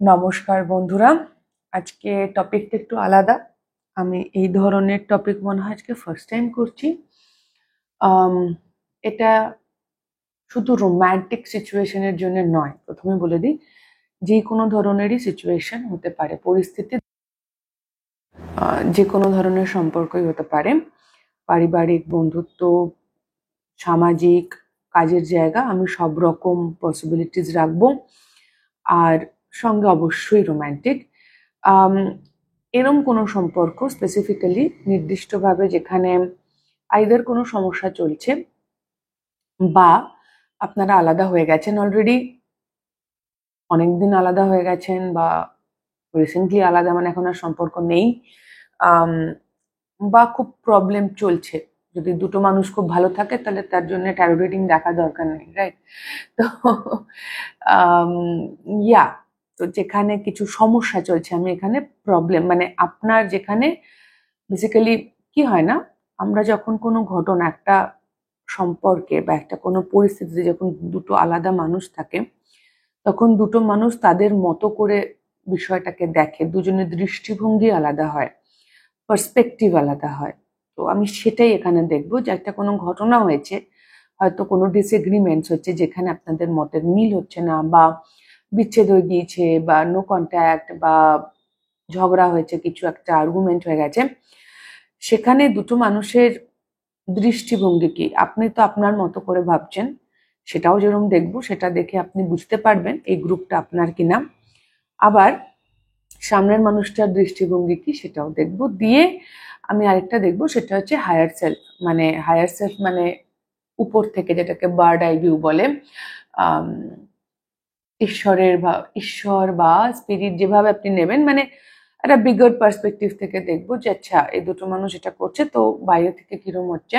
নমস্কার বন্ধুরা, আজকে টপিকটা একটু আলাদা। আমি এই ধরনের টপিক মনে হয় আজকে ফার্স্ট টাইম করছি। এটা শুধু রোম্যান্টিক সিচুয়েশনের জন্য নয়, প্রথমে বলে দিই, যে কোনো ধরনেরই সিচুয়েশন হতে পারে, পরিস্থিতি যে কোনো ধরনের সম্পর্কই হতে পারে, পারিবারিক, বন্ধুত্ব, সামাজিক, কাজের জায়গা, আমি সব রকম পসিবিলিটিস রাখবো। আর সঙ্গে অবশ্যই রোম্যান্টিক। এরম কোনো সম্পর্ক স্পেসিফিক্যালি নির্দিষ্টভাবে যেখানে আইদার কোনো সমস্যা চলছে বা আপনারা আলাদা হয়ে গেছেন অলরেডি, অনেকদিন আলাদা হয়ে গেছেন, বা রিসেন্টলি আলাদা, মানে এখন আর সম্পর্ক নেই, বা খুব প্রবলেম চলছে। যদি দুটো মানুষ খুব ভালো থাকে তাহলে তার জন্য ট্যারো রিডিং দেখা দরকার নেই, রাইট? তো ইয়া, তো যেখানে কিছু সমস্যা চলছে, আমি এখানে প্রবলেম মানে আপনার যেখানে বেসিক্যালি কি হয় না, আমরা যখন কোনো ঘটনা, একটা সম্পর্কে বা একটা কোনো পরিস্থিতিতে যখন দুটো আলাদা মানুষ থাকে, তখন দুটো মানুষ তাদের মতো করে বিষয়টাকে দেখে, দুজনের দৃষ্টিভঙ্গি আলাদা হয়, পার্সপেক্টিভ আলাদা হয়। তো আমি সেটাই এখানে দেখবো, যে একটা কোনো ঘটনা হয়েছে, হয়তো কোনো ডিসএগ্রিমেন্টস হচ্ছে যেখানে আপনাদের মতের মিল হচ্ছে না, বা বিচ্ছেদ হয়ে গিয়েছে, বা নো কন্ট্যাক্ট, বা ঝগড়া হয়েছে, কিছু একটা আর্গুমেন্ট হয়ে গেছে, সেখানে দুটো মানুষের দৃষ্টিভঙ্গি কি, আপনি তো আপনার মতো করে ভাবছেন, সেটাও যেরকম দেখবো, সেটা দেখে আপনি বুঝতে পারবেন এই গ্রুপটা আপনার কিনা। আবার সামনের মানুষটার দৃষ্টিভঙ্গি কি সেটাও দেখবো। দিয়ে আমি আরেকটা দেখবো, সেটা হচ্ছে হায়ার সেলফ। মানে হায়ার সেলফ মানে উপর থেকে, যেটাকে বার্ড আই ভিউ বলে, ঈশ্বর বা স্পিরিট, যেভাবে আপনি নেবেন, মানে একটা বিগার পার্সপেক্টিভ থেকে দেখবো যে আচ্ছা এই দুটো মানুষ এটা করছে, তো বাইরে থেকে কিরম হচ্ছে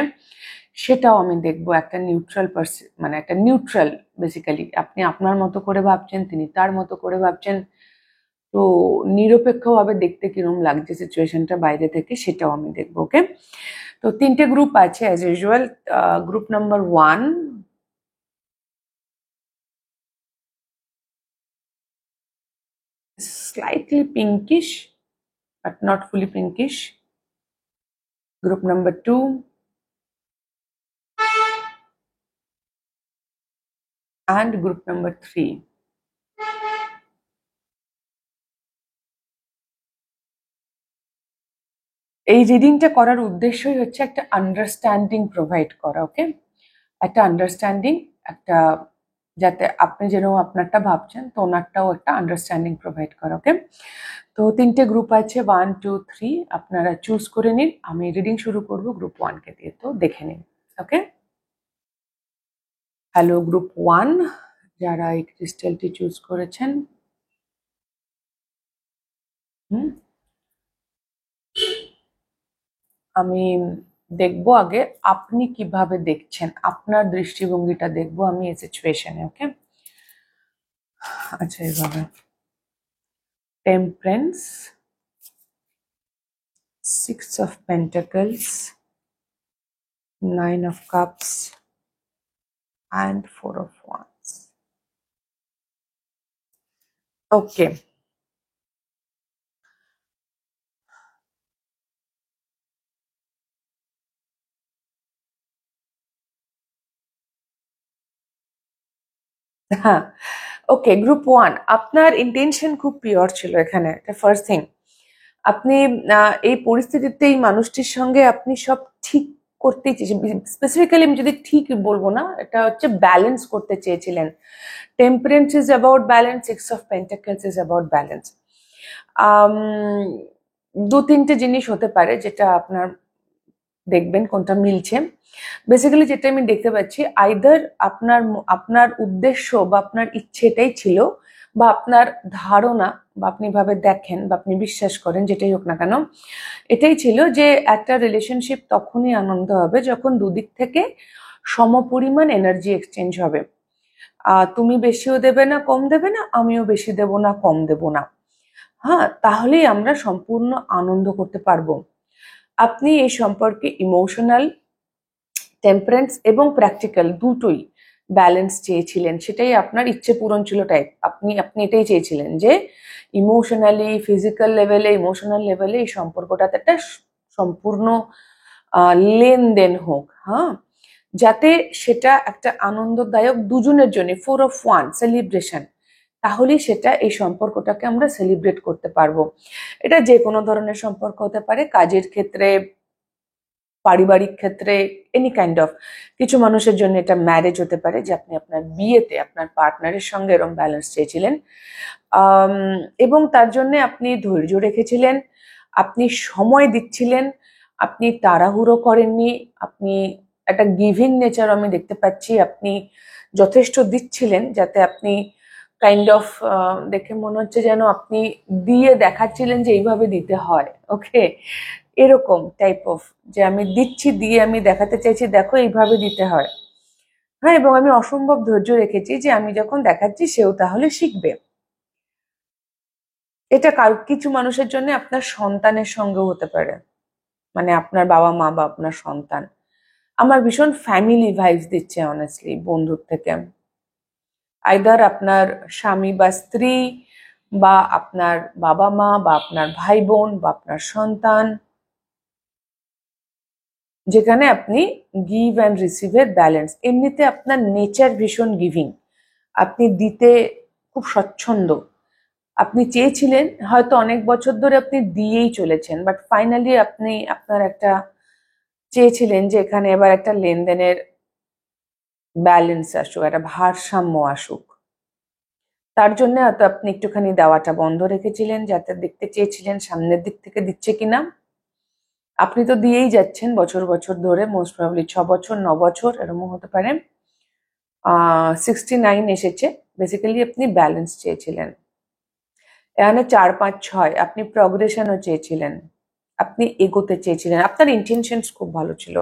সেটাও আমি দেখবো। একটা নিউট্রাল মানে একটা নিউট্রাল, বেসিক্যালি আপনি আপনার মতো করে ভাবছেন, তিনি তার মতো করে ভাবছেন, তো নিরপেক্ষভাবে দেখতে কিরম লাগছে সিচুয়েশনটা বাইরে থেকে, সেটাও আমি দেখবো। ওকে, তো তিনটে গ্রুপ আছে as usual. Group number 1, slightly pinkish but not fully pinkish. Group number 2, and group number 3. এই রিডিংটা করার উদ্দেশ্যই হচ্ছে একটা আন্ডারস্ট্যান্ডিং প্রোভাইড করা। ওকে, একটা আন্ডারস্ট্যান্ডিং, একটা, যাতে আপনি যেরকম আপনারটা ভাবছেন, তো ওনারটাও একটা আন্ডারস্ট্যান্ডিং প্রোভাইড করা। ওকে, তো তিনটে গ্রুপ আছে, 1, 2, 3, আপনারা চুজ করে নিন। আমি রিডিং শুরু করব গ্রুপ 1কে দিয়ে, তো দেখে নিন। ওকে, হ্যালো গ্রুপ 1, যারা এই ক্রিস্টালটি চুজ করেছেন, আমি দেখবো আগে আপনি কিভাবে দেখছেন, আপনার দৃষ্টিভঙ্গিটা দেখবো আমি এই সিচুয়েশনে। ওকে, আচ্ছা, এইভাবে temperance, 6 of Pentacles, 9 of Cups, and 4 of Wands. ওকে, হ্যাঁ, ওকে, গ্রুপ 1, আপনার ইন্টেনশন খুব পিওর ছিল এখানে, এটা ফার্স্ট থিং। আপনি এই পরিস্থিতিতে এই মানুষটির সঙ্গে আপনি সব ঠিক করতে চেয়েছিলেন। স্পেসিফিক্যালি আমি যদি ঠিক বলবো না, এটা হচ্ছে ব্যালেন্স করতে চেয়েছিলেন। Temperance is about balance, 6 of pentacles is about balance. দু তিনটে জিনিস হতে পারে যেটা আপনার দেখবেন কোনটা মিলছে। বেসিক্যালি যেটা আমি দেখতে পাচ্ছি, আইদার আপনার উদ্দেশ্য বা আপনার ইচ্ছে এটাই ছিল, বা আপনার ধারণা, বা আপনি ভাবে দেখেন, বা আপনি বিশ্বাস করেন, যেটাই হোক না কেন, এটাই ছিল যে একটা রিলেশনশিপ তখনই আনন্দ হবে যখন দুদিক থেকে সমপরিমাণ এনার্জি এক্সচেঞ্জ হবে। তুমি বেশিও দেবে না, কম দেবে না, আমিও বেশি দেব না, কম দেব না। হ্যাঁ, তাহলেই আমরা সম্পূর্ণ আনন্দ করতে পারবো। আপনি এই সম্পর্কে ইমোশনাল, টেম্পারেন্স এবং প্র্যাকটিক্যাল দুটোই, ব্যালেন্স চেয়েছিলেন, সেটাই আপনার ইচ্ছে পূরণ ছিল টাইপ। আপনি আপনি এটাই চেয়েছিলেন যে ইমোশনালি, ফিজিক্যাল লেভেলে, ইমোশনাল লেভেলে এই সম্পর্কটাতে একটা সম্পূর্ণ লেনদেন হোক, হ্যাঁ, যাতে সেটা একটা আনন্দদায়ক দুজনের জন্য, 4 of 1 সেলিব্রেশন। তাহলেই সেটা এই সম্পর্কটাকে আমরা সেলিব্রেট করতে পারবো। এটা যে কোনো ধরনের সম্পর্ক হতে পারে, কাজের ক্ষেত্রে, পারিবারিক ক্ষেত্রে, এনি কাইন্ড অফ। কিছু মানুষের জন্য এটা ম্যারেজ হতে পারে, যে আপনি আপনার বিয়েতে আপনার পার্টনারের সঙ্গে এরকম ব্যালেন্স চেয়েছিলেন, এবং তার জন্য আপনি ধৈর্য রেখেছিলেন, আপনি সময় দিচ্ছিলেন, আপনি তাড়াহুড়ো করেননি, আপনি একটা গিভিং নেচার আমি দেখতে পাচ্ছি, আপনি যথেষ্ট দিচ্ছিলেন, যাতে আপনি কাইন্ড অফ দেখে মনে হচ্ছে যেন আপনি দিয়ে দেখাচ্ছিলেন যে এইভাবে দিতে হয়, ওকে, এরকম টাইপ অফ, যে আমি দিচ্ছি, দিয়ে আমি দেখাতে চাইছি দেখো এইভাবে দিতে হয়। হ্যাঁ, এবং আমি অসম্ভব ধৈর্য রেখেছি যে আমি যখন দেখাচ্ছি সেও তাহলে শিখবে। এটা কিছু মানুষের জন্য আপনার সন্তানের সঙ্গেও হতে পারে, মানে আপনার বাবা মা বা আপনার সন্তান। আমার ভীষণ ফ্যামিলি ভাইবস দিচ্ছে অনেস্টলি বন্ধুর থেকে। আইদার আপনার স্বামী বা স্ত্রী, বা আপনার বাবা মা, বা আপনার ভাই বোন, বা আপনার সন্তান, যেখানে আপনি গিভ অ্যান্ড রিসিভের ব্যালেন্স। এমনিতে আপনার নেচার ভীষণ গিভিং, আপনি দিতে খুব স্বচ্ছন্দ। আপনি চেয়েছিলেন, হয়তো অনেক বছর ধরে আপনি দিয়েই চলেছেন, বাট ফাইনালি আপনি আপনার একটা চেয়েছিলেন যে এখানে এবার একটা লেনদেনের ব্যালেন্স আসুক, একটা ভারসাম্য আসুক। তার জন্য হয়তো আপনি একটুখানি দেওয়াটা বন্ধ রেখেছিলেন, যাতে দেখতে চেয়েছিলেন সামনের দিক থেকে দিচ্ছে কিনা। আপনি তো দিয়েই যাচ্ছেন বছর বছর ধরে, মোস্ট প্রবাবলি 6 বছর, 9 বছর এরকম হতে পারে। 69 এসেছে, বেসিক্যালি আপনি ব্যালেন্স চেয়েছিলেন। এখানে 4, 5, 6 আপনি প্রগ্রেশনও চেয়েছিলেন, আপনি এগোতে চেয়েছিলেন, আপনার ইন্টেনশনস খুব ভালো ছিল,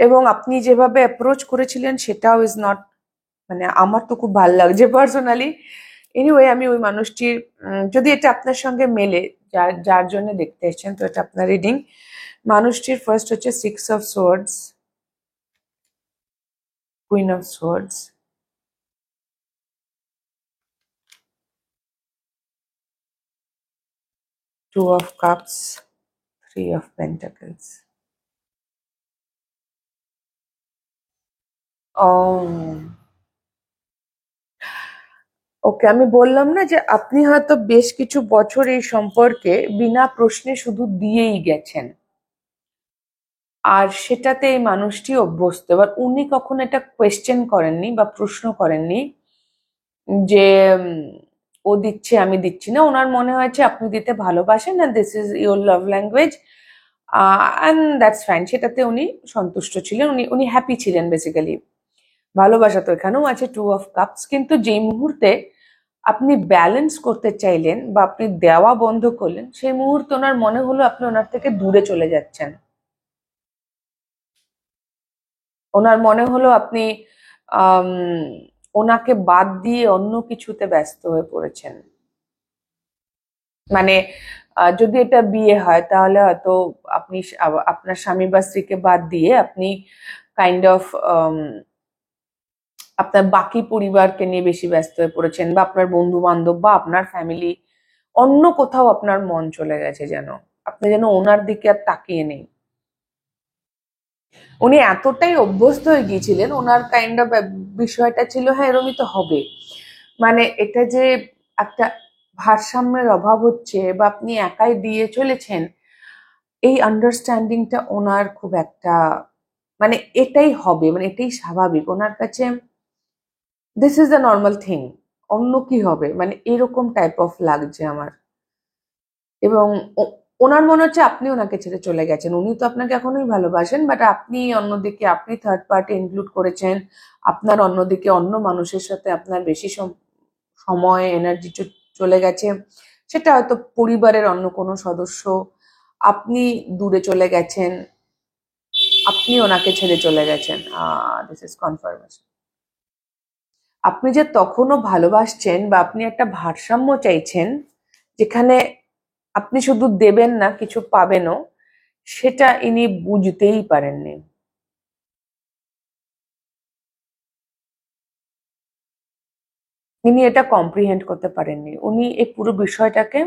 এবং আপনি যেভাবে অ্যাপ্রোচ করেছিলেন সেটাও ইজ নট, মানে আমার তো খুব ভালো লাগছে পার্সোনালি। এনিওয়ে, আমি ওই মানুষটির, যদি এটা আপনার সঙ্গে মেলে, যার যার জন্য দেখতে এসেছেন, তো এটা আপনার রিডিং। মানুষটির ফার্স্ট হচ্ছে 6 of Swords, Queen of Swords, 2 of Cups, 3 of Pentacles. ওকে, আমি বললাম না যে আপনি হয়তো বেশ কিছু বছর এই সম্পর্কে বিনা প্রশ্নে শুধু দিয়েই গেছেন, আর সেটাতে এই মানুষটি অভ্যস্ত। এবার উনি কখনো এটা কোয়েশ্চেন করেননি বা প্রশ্ন করেননি যে ও দিচ্ছে আমি দিচ্ছি না। ওনার মনে হয়েছে আপনি দিতে ভালোবাসেন, and this is your love language, and that's fine. সেটাতে উনি সন্তুষ্ট ছিলেন, উনি উনি হ্যাপি ছিলেন বেসিক্যালি। ভালোবাসা তো এখানেও আছে, 2 of Cups। কিন্তু যেই মুহূর্তে আপনি ব্যালেন্স করতে চাইলেন বা আপনি দেওয়া বন্ধ করলেন, সেই মুহূর্তে ওনার মনে হলো আপনি ওনার থেকে দূরে চলে যাচ্ছেন। ওনার মনে হলো আপনি আম, ওনাকে বাদ দিয়ে অন্য কিছুতে ব্যস্ত হয়ে পড়েছেন। মানে যদি এটা বিয়ে হয় তাহলে হয়তো আপনি আপনার স্বামী বা স্ত্রীকে বাদ দিয়ে আপনি কাইন্ড অফ আপনার বাকি পরিবারকে নিয়ে বেশি ব্যস্ত হয়ে পড়েছেন, বা আপনার বন্ধু বান্ধব বা আপনার ফ্যামিলি, অন্য কোথাও আপনার মন চলে গেছে, যেন আপনি যেন ওনার দিকে আর তাকিয়ে নেই। উনি এতটাই অভ্যস্ত হয়ে গিয়েছিলেন, ওনার কাইন্ড অফ বিষয়টা ছিল, হ্যাঁ এরমই তো হবে, মানে এটা যে একটা ভারসাম্যের অভাব হচ্ছে বা আপনি একাই দিয়ে চলেছেন, এই আন্ডারস্ট্যান্ডিংটা ওনার খুব একটা, মানে এটাই হবে, মানে এটাই স্বাভাবিক ওনার কাছে, this is the normal thing, অন্য কি হবে, মানে এরকম টাইপ অফ লাগছে আমার। এবং ওনার মনে হচ্ছে আপনি ওনাকে ছেড়ে চলে গেছেন। উনি তো আপনাকে এখনোই ভালোবাসেন, বাট আপনি অন্যদিকে, আপনি থার্ড পার্টি ইনক্লুড করেছেন, আপনার অন্যদিকে অন্য মানুষের সাথে আপনার বেশি সময়, এনার্জি চলে গেছে। সেটা হয়তো পরিবারের অন্য কোনো সদস্য, আপনি দূরে চলে গেছেন, আপনি ওনাকে ছেড়ে চলে গেছেন। This is confirmation. আপনি যে তখনও ভালোবাসছেন বা আপনি একটা ভারসাম্য চাইছেন, যেখানে আপনি শুধু দেবেন না, কিছু পাবেনও, সেটা ইনি বুঝতেই পারেননি। ইনি এটা কম্প্রিহেন্ড করতে পারেননি, উনি এই পুরো বিষয়টাকে,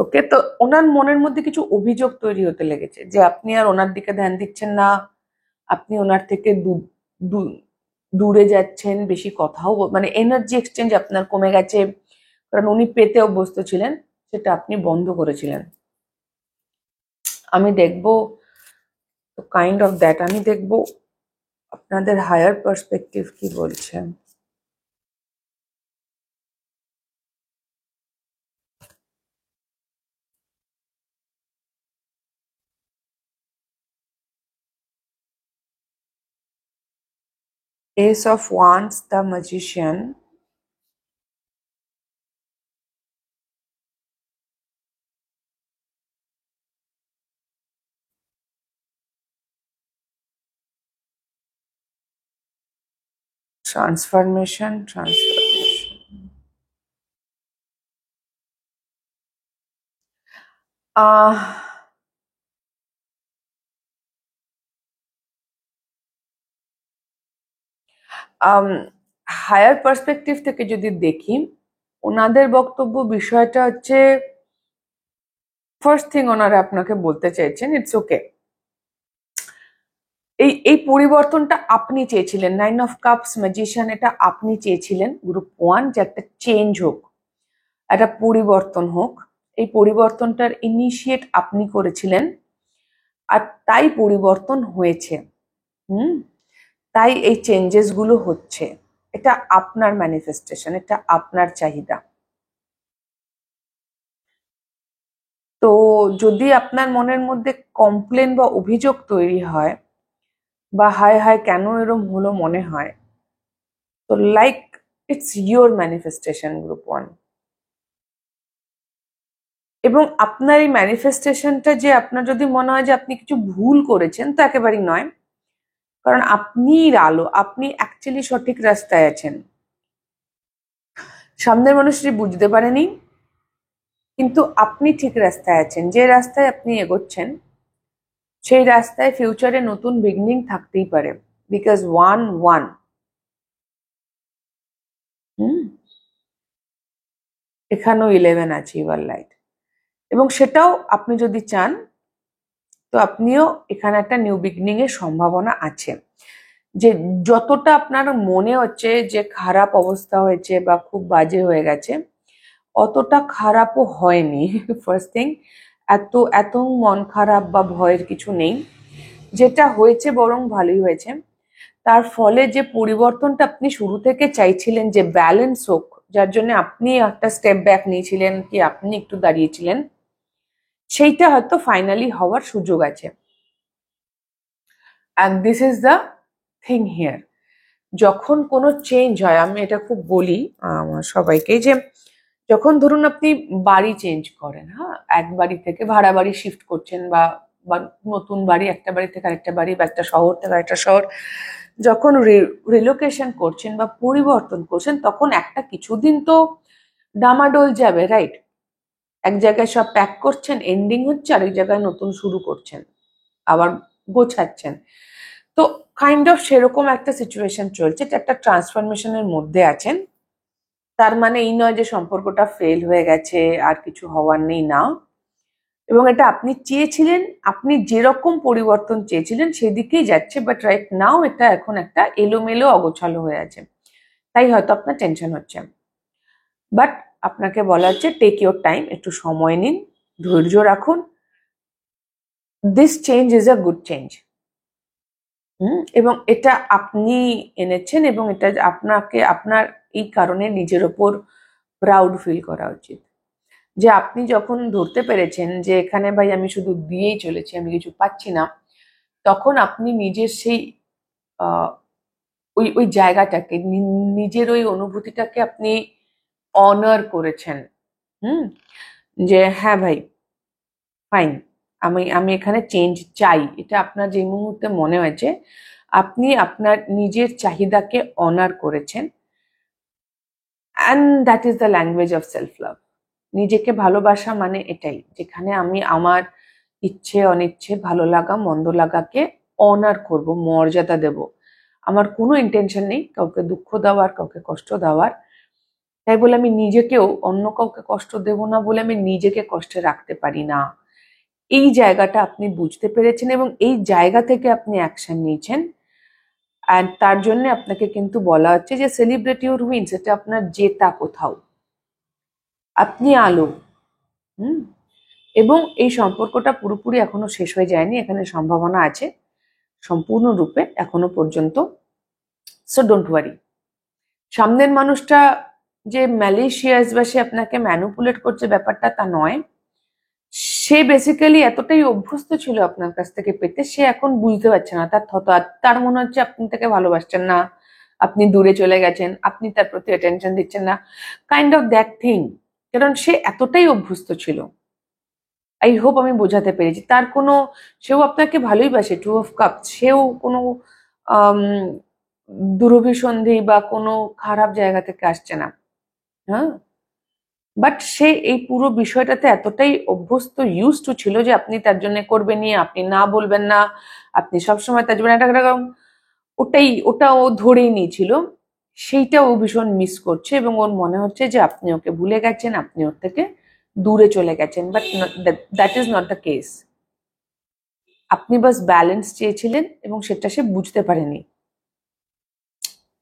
ওকে, তো ওনার মনের মধ্যে কিছু অভিযোগ তৈরি হতে লেগেছে যে আপনি আর ওনার দিকে ধ্যান দিচ্ছেন না, আপনি ওনার থেকে দূরে যাচ্ছেন, বেশি কথাও মানে এনার্জি এক্সচেঞ্জ আপনার কমে গেছে, কারণ উনি পেতে অভ্যস্ত ছিলেন, সেটা আপনি বন্ধ করেছিলেন। আমি দেখবো কাইন্ড অফ দ্যাট, আমি দেখবো আপনাদের হায়ার পার্সপেক্টিভ কি বলছে। Ace of Wands, the Magician, Transformation. Higher perspective থেকে যদি দেখি, ওনাদের বক্তব্য বিষয়টা হচ্ছে, ফার্স্ট থিং ওনারা আপনাকে বলতে চাইছেন ইটস ওকে, এই এই পরিবর্তনটা আপনি চেয়েছিলেন, 9 অফ কাপস, ম্যাজিশিয়ান, এটা আপনি চেয়েছিলেন গ্রুপ 1, যে একটা চেঞ্জ হোক, একটা পরিবর্তন হোক। এই পরিবর্তনটার ইনিশিয়েট আপনি করেছিলেন, আর তাই পরিবর্তন হয়েছে। তাই এই চেঞ্জেস গুলো হচ্ছে, এটা আপনার ম্যানিফেস্টেশন, এটা আপনার চাহিদা। তো যদি আপনার মনের মধ্যে কমপ্লেন বা অভিযোগ তৈরি হয়, বা হায় হায় কেন এরম হলো মনে হয়, তো like it's your manifestation group 1, এবং আপনার এই ম্যানিফেস্টেশনটা যে আপনার যদি মনে হয় যে আপনি কিছু ভুল করেছেন, তো একেবারেই নয়, কারণ আপনিই আলো, আপনি অ্যাকচুয়ালি সঠিক রাস্তায় আছেন। সামনের মানুষটি বুঝতে পারেনি, কিন্তু আপনি ঠিক রাস্তায় আছেন, যে রাস্তায় আপনি এগোচ্ছেন সেই রাস্তায় ফিউচারে নতুন বিগিনিং থাকতেই পারে, বিকজ 1-1 এখানেও 11 আছে, ইভার লাইট, এবং সেটাও আপনি যদি চান তো আপনিও এখানে একটা নিউ বিগিনিং এর সম্ভাবনা আছে। যে যতটা আপনার মনে হচ্ছে যে খারাপ অবস্থা হয়েছে বা খুব বাজে হয়ে গেছে, অতটা খারাপও হয়নি। ফার্স্ট থিং, এত এত মন খারাপ বা ভয়ের কিছু নেই, যেটা হয়েছে বরং ভালোই হয়েছে। তার ফলে যে পরিবর্তনটা আপনি শুরু থেকে চাইছিলেন যে ব্যালেন্স হোক, যার জন্য আপনি একটা স্টেপ ব্যাক নিয়েছিলেন, কি আপনি একটু দাঁড়িয়েছিলেন, সেইটা হয়তো ফাইনালি হওয়ার সুযোগ আছে। And this is the thing here, যখন কোনো চেঞ্জ হয়, আমি এটা খুব বলি আমার সবাইকে, যে যখন ধরুন আপনি বাড়ি চেঞ্জ করেন, হ্যাঁ, এক বাড়ি থেকে ভাড়া বাড়ি শিফট করছেন, বা নতুন বাড়ি, একটা বাড়ি থেকে আরেকটা বাড়ি, বা একটা শহর থেকে আরেকটা শহর, যখন রিলোকেশন করছেন বা পরিবর্তন করছেন, তখন একটা কিছুদিন তো ডামাডোল যাবে, রাইট? এক জায়গায় সব প্যাক করছেন, এন্ডিং হচ্ছে, আরেক জায়গায় নতুন শুরু করছেন, আবার গোছাচ্ছেন। তো কাইন্ড অফ সেরকম একটা সিচুয়েশন চলছে, একটা ট্রান্সফরমেশনের মধ্যে আছেন। তার মানে এই নয় যে সম্পর্কটা ফেল হয়ে গেছে, আর কিছু হওয়ার নেই, না। এবং এটা আপনি চেয়েছিলেন, আপনি যেরকম পরিবর্তন চেয়েছিলেন সেদিকেই যাচ্ছে, বাট রাইট নাও এটা এখন একটা এলোমেলো অগোছালো হয়ে আছে, তাই হয়তো আপনার টেনশন হচ্ছে। বাট আপনাকে বলা হচ্ছে টেক ইউর টাইম, একটু সময় নিন, ধৈর্য রাখুন, this change is a good change. এবং এটা আপনি এনেছেন, এবং এটা আপনাকে আপনার এই কারণে নিজের ওপর প্রাউড ফিল করা উচিত, যে আপনি যখন ধরতে পেরেছেন যে এখানে ভাই আমি শুধু দিয়েই চলেছি, আমি কিছু পাচ্ছি না, তখন আপনি নিজের সেই ওই ওই জায়গাটাকে, নিজের ওই অনুভূতিটাকে আপনি অনার করেছেন। যে হ্যাঁ ভাই, ফাইন, আমি আমি এখানে চেঞ্জ চাই, এটা আপনার যে মুহূর্তে মনে হয়েছে, আপনি আপনার নিজের চাহিদাকে অনার করেছেন। And that is the language of self love. নিজেকে ভালোবাসা মানে এটাই, যেখানে আমি আমার ইচ্ছে অনিচ্ছে, ভালো লাগা মন্দ লাগাকে অনার করব, মর্যাদা দেব। আমার কোনো ইন্টেনশন নেই কাউকে দুঃখ দেওয়ার, কাউকে কষ্ট দেওয়ার। তাই বলে আমি নিজেকেও অন্য কাউকে কষ্ট দেব না বলে আমি নিজেকে কষ্টে রাখতে পারি না। এই জায়গাটা আপনি বুঝতে পেরেছেন এবং এই জায়গা থেকে আপনি অ্যাকশন নিয়েছেন। আর তার জন্য আপনাকে কিন্তু বলা হচ্ছে যে সেলিব্রেট ইউর উইনস, এটা আপনার জেতা কোথাও, আপনি আলো। হুম। এবং এই সম্পর্কটা পুরোপুরি এখনো শেষ হয়ে যায়নি, এখানে সম্ভাবনা আছে সম্পূর্ণরূপে এখনো পর্যন্ত। So don't worry. সামনের মানুষটা যে ম্যালিশিয়াস বা সে আপনাকে ম্যানুপুলেট করছে ব্যাপারটা তা নয়। সে বেসিক্যালি এতটাই অভ্যস্ত ছিল আপনার কাছ থেকে পেতে, সে এখন বুঝতে পারছে না, তার মনে হচ্ছে আপনি তাকে ভালোবাসছেন না, আপনি দূরে চলে গেছেন, আপনি তার প্রতি অ্যাটেনশন দিচ্ছেন না, কাইন্ড অফ দ্যাট থিং। কারণ সে এতটাই অভ্যস্ত ছিল। আই হোপ আমি বোঝাতে পেরেছি। তার কোনো, সেও আপনাকে ভালোই বাসে, টু অফ কাপ, সেও কোনো আম, দুরভিসন্ধি বা কোনো খারাপ জায়গা থেকে আসছে না। হ্যাঁ, বাট সে এই পুরো বিষয়টাতে এতটাই অভ্যস্ত, ইউজ টু ছিল যে আপনি তার জন্য করবেনই, আপনি না বলবেন না, আপনি সবসময় তার জন্য একটা রকম ওটা ও ধরেই নিয়েছিল। সেইটা ও ভীষণ মিস করছে এবং ওর মনে হচ্ছে যে আপনি ওকে ভুলে গেছেন, আপনি ওর থেকে দূরে চলে গেছেন, but that is not the case. আপনি বাস ব্যালেন্স চেয়েছিলেন এবং সেটা সে বুঝতে পারেনি।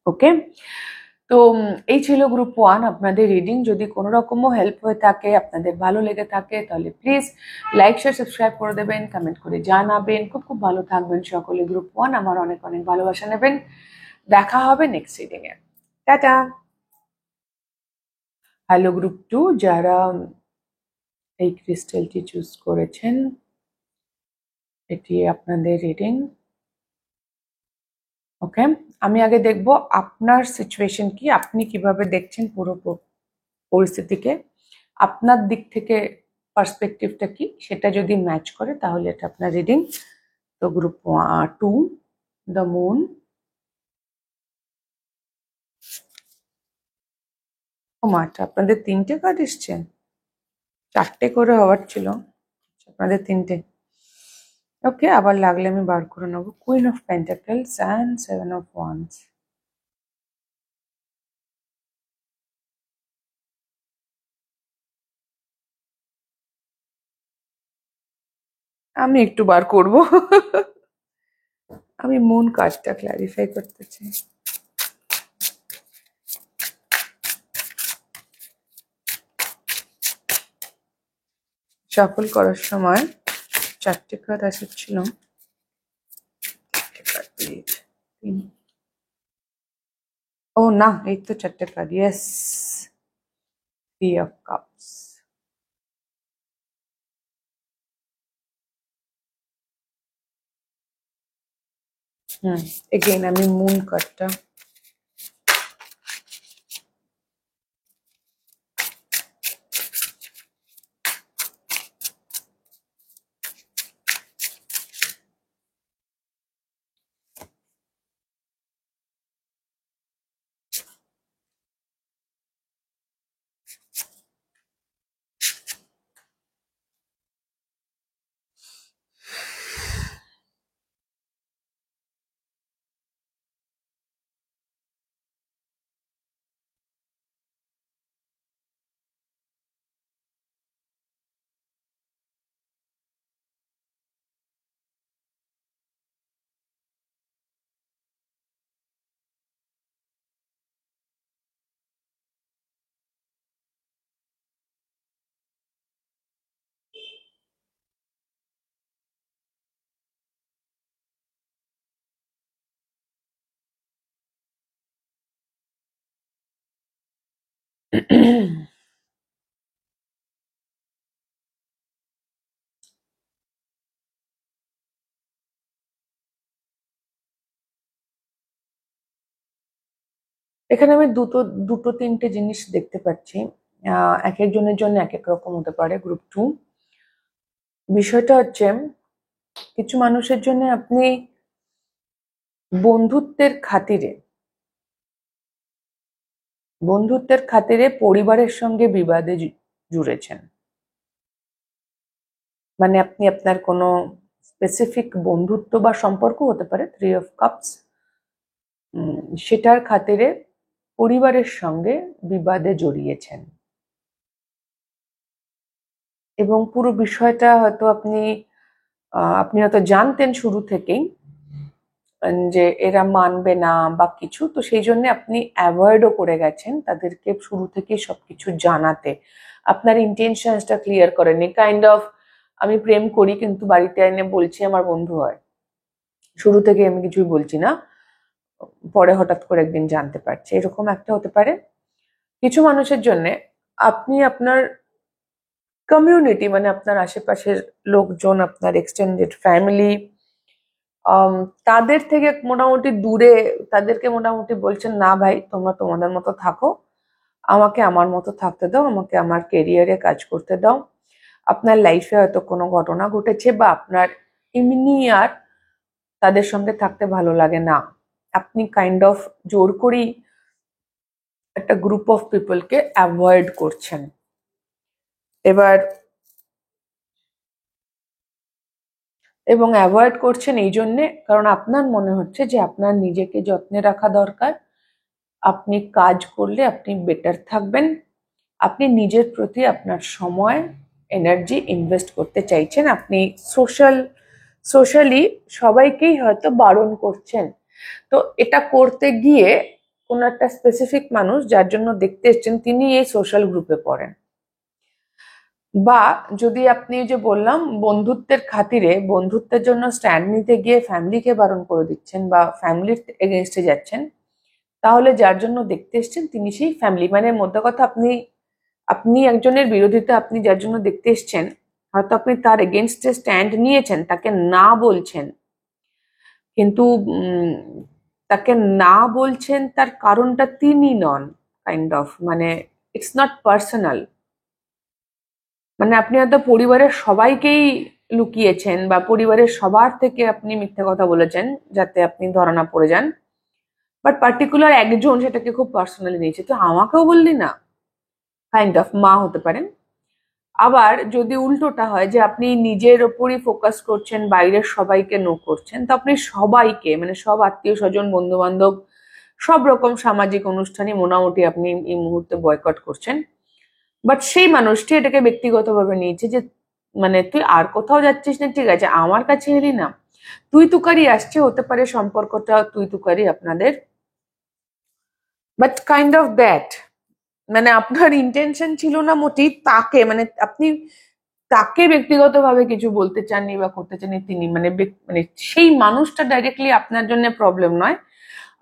ওকে, তো এই ছিল গ্রুপ 1 আপনাদের রিডিং। যদি কোনো রকমও হেল্প হয়ে থাকে, আপনাদের ভালো লেগে থাকে, তাহলে প্লিজ লাইক শেয়ার সাবস্ক্রাইব করে দেবেন, কমেন্ট করে জানাবেন। খুব খুব ভালো থাকবেন সকলে। গ্রুপ 1 আমার অনেক অনেক ভালোবাসা নেবেন। দেখা হবে next reading a. Tata. Hello group 2, যারা এই ক্রিস্টালটি চুজ করেছেন, এটি আপনাদের রিডিং। ওকে, আমি আগে দেখব আপনার সিচুয়েশন কি, আপনি কিভাবে দেখছেন পুরো পরিস্থিতিকে, আপনার দিক থেকে পার্সপেক্টিভটা কি, সেটা যদি ম্যাচ করে তাহলে এটা আপনার রিডিং। তো গ্রুপ 2, দ্য মুন। ও মাটা, আপনাদের 3টে কার্ড এসছে, 4টে করে হওয়ার ছিল, আপনাদের 3টে। ওকে, আবার লাগলে আমি বার করে নেবো। Queen of pentacles and 7 of wands. আমি একটু বার করব। আমি মুন কার্ডটা ক্ল্যারিফাই করতে চাই। শাফল করার সময় 4টে কার্ড আসছিল। ও না, এই তো 4টে card. Yes, 3 of cups. Again আমি মুন কার্ডটা। এখানে আমি দুটো দুটো 3টে জিনিস দেখতে পাচ্ছি। এক একজনের জন্য এক এক রকম হতে পারে গ্রুপ 2। বিষয়টা হচ্ছে, কিছু মানুষের জন্য আপনি বন্ধুত্বের খাতিরে পরিবারের সঙ্গে বিবাদে জুড়েছেন। মানে আপনি আপনার কোনো স্পেসিফিক বন্ধুত্ব বা সম্পর্ক হতে পারে, 3 অফ কাপস, সেটার খাতিরে পরিবারের সঙ্গে বিবাদে জড়িয়েছেন, এবং পুরো বিষয়টা হয়তো আপনি হয়তো জানতেন শুরু থেকেই যে এরা মানবে না বা কিছু, তো সেই জন্য আপনি অ্যাভয়েডও করে গেছেন তাদেরকে শুরু থেকেই সবকিছু জানাতে। আপনার ইন্টেনশনসটা ক্লিয়ার করেনি, কাইন্ড অফ আমি প্রেম করি কিন্তু বাড়িতে এনে বলছি আমার বন্ধু হয়, শুরু থেকে আমি কিছুই বলছি না, পরে হঠাৎ করে একদিন জানতে পারছি, এরকম একটা হতে পারে। কিছু মানুষের জন্য আপনি আপনার কমিউনিটি, মানে আপনার আশেপাশের লোকজন, আপনার এক্সটেন্ডেড ফ্যামিলি, তাদের থেকে মোটামুটি দূরে, তাদেরকে মোটামুটি বলছেন না ভাই তোমরা তোমাদের মতো থাকো, আমাকে আমার মতো থাকতে দাও, আমাকে আমার কেরিয়ারে কাজ করতে দাও। আপনার লাইফে হয়তো কোনো ঘটনা ঘটেছে বা আপনার এমনি আর তাদের সঙ্গে থাকতে ভালো লাগে না, আপনি কাইন্ড অফ জোর করেই একটা গ্রুপ অফ পিপলকে অ্যাভয়েড করছেন। এবার এবং অ্যাভয়েড করছেন এই জন্যে কারণ আপনার মনে হচ্ছে যে আপনার নিজেকে যত্নে রাখা দরকার, আপনি কাজ করলে আপনি বেটার থাকবেন, আপনি নিজের প্রতি আপনার সময় এনার্জি ইনভেস্ট করতে চাইছেন, আপনি সোশ্যালি সবাইকেই হয়তো বারণ করছেন। তো এটা করতে গিয়ে কোনো একটা স্পেসিফিক মানুষ যার জন্য দেখতে এসছেন তিনি এই সোশ্যাল গ্রুপে পড়েন, বা যদি আপনি যে বললাম বন্ধুত্বের খাতিরে বন্ধুত্বের জন্য স্ট্যান্ড নিতে গিয়ে ফ্যামিলিকে বারণ করে দিচ্ছেন বা ফ্যামিলির এগেনস্টে যাচ্ছেন, তাহলে যার জন্য দেখতে এসছেন তিনি সেই ফ্যামিলি, মানে মধ্যে কথা আপনি আপনি একজনের বিরোধিতা, আপনি যার জন্য দেখতে এসছেন হয়তো আপনি তার এগেনস্টে স্ট্যান্ড নিয়েছেন, তাকে না বলছেন, কিন্তু তাকে না বলছেন তার কারণটা তিনি নন, কাইন্ড অফ, মানে ইটস নট পার্সোনাল, মানে আপনি হয়তো পরিবারের সবাইকেই লুকিয়েছেন বা পরিবারের সবার থেকে আপনি মিথ্যে কথা বলেছেন যাতে আপনি ধরা না পড়ে যান, বাট পার্টিকুলার একজন সেটাকে খুব পার্সোনালি নিয়েছে, তো আমাকেও বললি না, কাইন্ড অফ মা হতে পারেন। আবার যদি উল্টোটা হয় যে আপনি নিজের ওপরই ফোকাস করছেন, বাইরের সবাইকে নো করছেন, তো আপনি সবাইকে, মানে সব আত্মীয় স্বজন বন্ধু বান্ধব সব রকম সামাজিক অনুষ্ঠানই মোটামুটি আপনি এই মুহূর্তে বয়কট করছেন, বাট সেই মানুষটি এটাকে ব্যক্তিগতভাবে নিয়েছে যে মানে তুই আর কোথাও যাচ্ছিস না, ঠিক আছে আমার কাছে এলি না, তুই তুকারি আসছে, হতে পারে সম্পর্কটা তুই তুকারি আপনাদের, বাট কাইন্ড অফ দ্যাট, মানে আপনার ইন্টেনশন ছিল না মোটেই তাকে, মানে আপনি তাকে ব্যক্তিগতভাবে কিছু বলতে চাননি বা করতে চাননি, তিনি মানে মানে সেই মানুষটা ডাইরেক্টলি আপনার জন্য প্রবলেম নয়,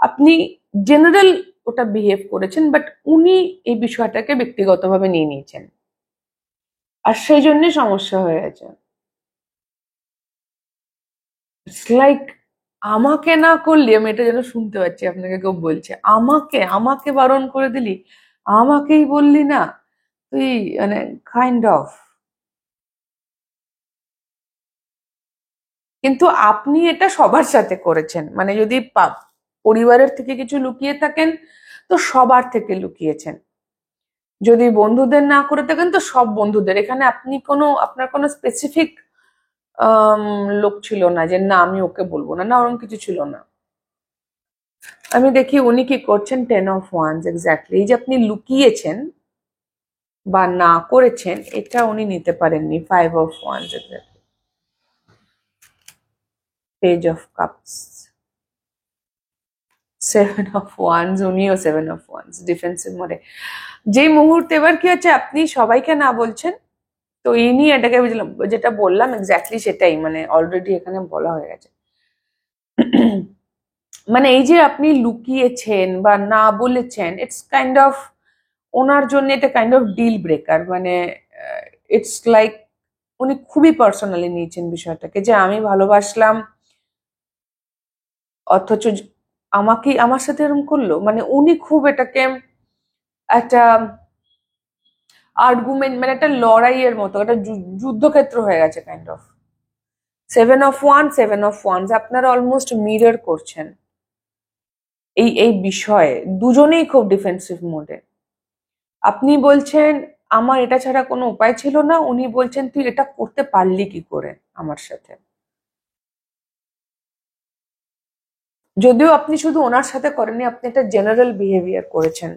আপনি জেনারেল ওটা বিহেভ করেছেন, বাট উনি এই বিষয়টাকে ব্যক্তিগতভাবে নিয়ে নিয়েছেন আর সেই জন্য সমস্যা হয়ে গেছে। ইটস লাইক আমাকে না করলে, আমি এটা যেন শুনতে পাচ্ছি আপনাকে কেউ বলছে আমাকে আমাকে বারণ করে দিলি, আমাকেই বললি না তুই, মানে কাইন্ড অফ, কিন্তু আপনি এটা সবার সাথে করেছেন, মানে যদি পরিবারের থেকে কিছু লুকিয়ে থাকেন তো সবার থেকে লুকিয়েছেন, যদি বন্ধুদের না করে থাকেন তো সব বন্ধুদের, এখানে আপনি কোনো আপনার কোনো স্পেসিফিক লোক ছিল না যে না আমি ওকে বলবো না, না ওরকম কিছু ছিল না। আমি দেখি উনি কি করছেন, 10 of Wands এক্স্যাক্টলি, এই যে আপনি লুকিয়েছেন বা না করেছেন এটা উনি নিতে পারেননি, 5 of Wands exactly, Page of Cups, 7 of Wands, উনিও 7 of Wands, ডিফেন্সিভ মোডে। যেই মুহূর্তে এবার কি হচ্ছে আপনি সবাইকে না বলছেন, তো ইনি এটাকে যেটা বললাম এক্স্যাক্টলি সেটাই, মানে অলরেডি এখানে বলা হয়ে গেছে। মানে এই যে আপনি লুকিয়েছেন বা না বলেছেন, ইটস কাইন্ড অফ ওনার জন্য এটা কাইন্ড অফ ডিল ব্রেকার, মানে ইটস লাইক উনি খুবই পার্সোনালি নিয়েছেন বিষয়টাকে, যে আমি ভালোবাসলাম অথচ আমাকে আমার সাথে এরকম করলো, মানে উনি খুব এটাকে একটা আর্গুমেন্ট, মানে একটা লড়াইয়ের মতো, একটা যুদ্ধক্ষেত্র হয়ে গেছে কাইন্ড অফ। 7 of Wands আপনারা অলমোস্ট মিরর করছেন এই এই বিষয়ে, দুজনেই খুব ডিফেন্সিভ মোডে। আপনি বলছেন আমার এটা ছাড়া কোনো উপায় ছিল না, উনি বলছেন তুই এটা করতে পারলি কি করে আমার সাথে। যদিও আপনি শুধু ওনার সাথে করেননি, আপনি একটা জেনারেল বিহেভিয়ার করেছেন।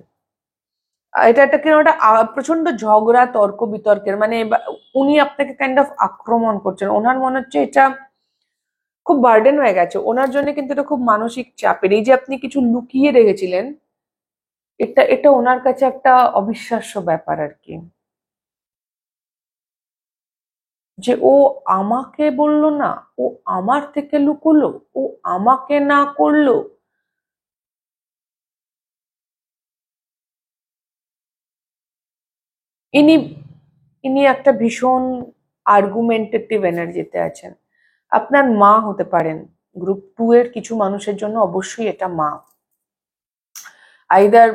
এটা একটা কিরকম একটা প্রচন্ড ঝগড়া তর্ক বিতর্কের, মানে উনি আপনাকে কাইন্ড অফ আক্রমণ করছেন। ওনার মনে হচ্ছে এটা খুব বার্ডেন হয়ে গেছে ওনার জন্য, কিন্তু এটা খুব মানসিক চাপের। এই যে আপনি কিছু লুকিয়ে রেখেছিলেন, এটা এটা ওনার কাছে একটা অবিশ্বাস্য ব্যাপার আর কি, যে ও আমাকে বললো না, ও আমার থেকে লুকোলো, ও আমাকে না করলো। ইনি ইনি একটা ভীষণ আর্গুমেন্টেটিভ এনার্জিতে আছেন। আপনার মা হতে পারেন, গ্রুপ 2 এর কিছু মানুষের জন্য অবশ্যই এটা মা। আইদার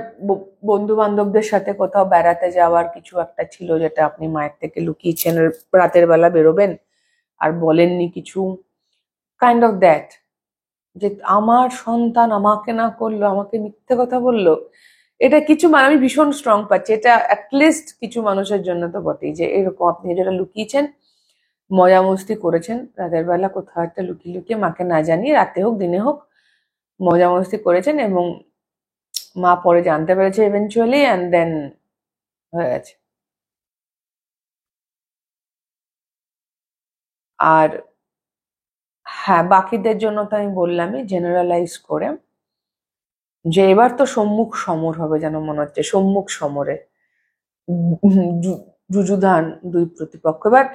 বন্ধু বান্ধবদের সাথে কোথাও বেড়াতে যাওয়ার কিছু একটা ছিল যেটা আপনি মায়ের থেকে লুকিয়েছেন, রাতের বেলা বেরোবেন আর বলেননি কিছু, কাইন্ড অফ দ্যাট, যে আমার সন্তান আমাকে না করলো, আমাকে মিথ্যে কথা বললো। এটা কিছু আমি ভীষণ স্ট্রং পাচ্ছি, এটা অ্যাটলিস্ট কিছু মানুষের জন্য তো বটেই, যে এরকম আপনি যেটা লুকিয়েছেন, মজা মস্তি করেছেন রাতের বেলা কোথাও একটা লুকিয়ে লুকিয়ে, মাকে না জানিয়ে, রাতে হোক দিনে হোক মজা মস্তি করেছেন, এবং মা পরে জানতে পেরেছে ইভেনচুয়ালি, অ্যান্ড দেন হয়ে গেছে। আর হ্যাঁ, বাকিদের জন্য তো আমি বললামই জেনারেলাইজ করে, যে এবার তো সম্মুখ সমর হবে, যেন মনে হচ্ছে সম্মুখ সমরে যুযুধান দুই প্রতিপক্ষ। এবার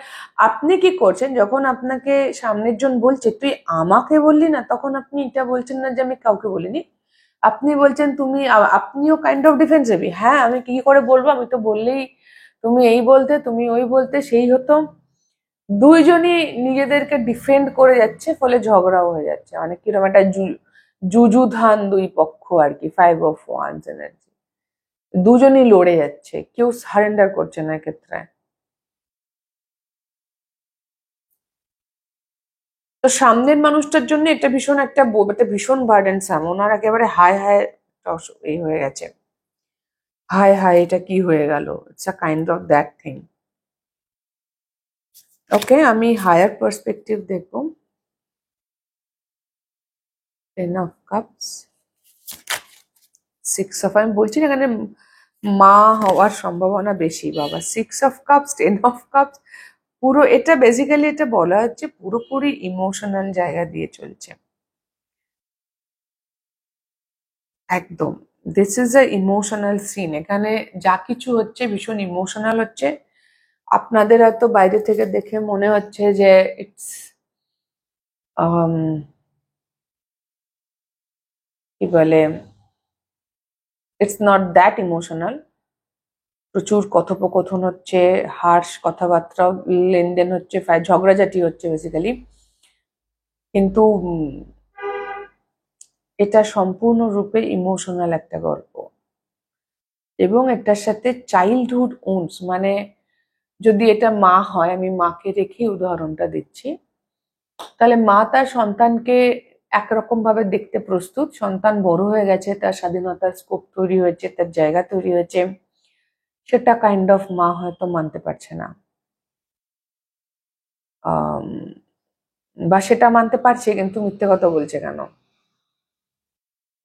আপনি কি করছেন, যখন আপনাকে সামনের জন বলছে তুই আমাকে বললি না, তখন আপনি এটা বলছেন না যে আমি কাউকে বলিনি, আপনি বলছেন তুমি, আপনিও কাইন্ড অফ ডিফেন্সিভ। হ্যাঁ, আমি কি করে বলবো, আমি তো বললেই তুমি এই বলতে, তুমি ওই বলতে, সেই হতো। দুইজনই নিজেদেরকে ডিফেন্ড করে যাচ্ছে, ফলে ঝগড়াও হয়ে যাচ্ছে, মানে কিরকম একটা যুযুধান দুই পক্ষ আর কি, 5 of Wands এনার্জি। দুজনই লড়ে যাচ্ছে, কেউ সারেন্ডার করছে না এক্ষেত্রে। তো সামনের মানুষটার জন্য এটা ভীষণ একটা ভীষণ বার্ডেনসাম। ওনার একেবারে হায় হায় এই হয়ে গেছে, হায় হায় এটা কি হয়ে গেল, it's a kind of that thing. Okay, আমি হায়ার পার্সপেক্টিভ দেখবো। 10 of Cups, 6 of, আমি বলছি না এখানে মা হওয়ার সম্ভাবনা বেশি বাবা। 6 of Cups, 10 of Cups, পুরো এটা বেসিক্যালি এটা বলা হচ্ছে পুরোপুরি ইমোশনাল জায়গা দিয়ে চলছে একদম। This is a emotional scene. এখানে যা কিছু হচ্ছে ভীষণ ইমোশনাল হচ্ছে। আপনাদের হয়তো বাইরে থেকে দেখে মনে হচ্ছে যে ইটস কি বলে, ইটস নট দ্যাট ইমোশনাল। প্রচুর কথোপকথন হচ্ছে, হার্শ কথাবার্তা, লেনদেন হচ্ছে, ঝগড়াঝাটি হচ্ছে বেসিক্যালি, কিন্তু এটা সম্পূর্ণরূপে ইমোশনাল একটা গল্প, এবং এটার সাথে চাইল্ডহুড উন্স, মানে যদি এটা মা হয়, আমি মাকে রেখে উদাহরণটা দিচ্ছি, তাহলে মা তার সন্তানকে একরকম ভাবে দেখতে প্রস্তুত, সন্তান বড় হয়ে গেছে, তার স্বাধীনতার স্কোপ তৈরি হয়েছে, তার জায়গা তৈরি হয়েছে, সেটা কাইন্ড অফ মা হয়তো মানতে পারছে না, আম, বা সেটা মানতে পারছে কিন্তু মিথ্যে কথা বলছে কেন।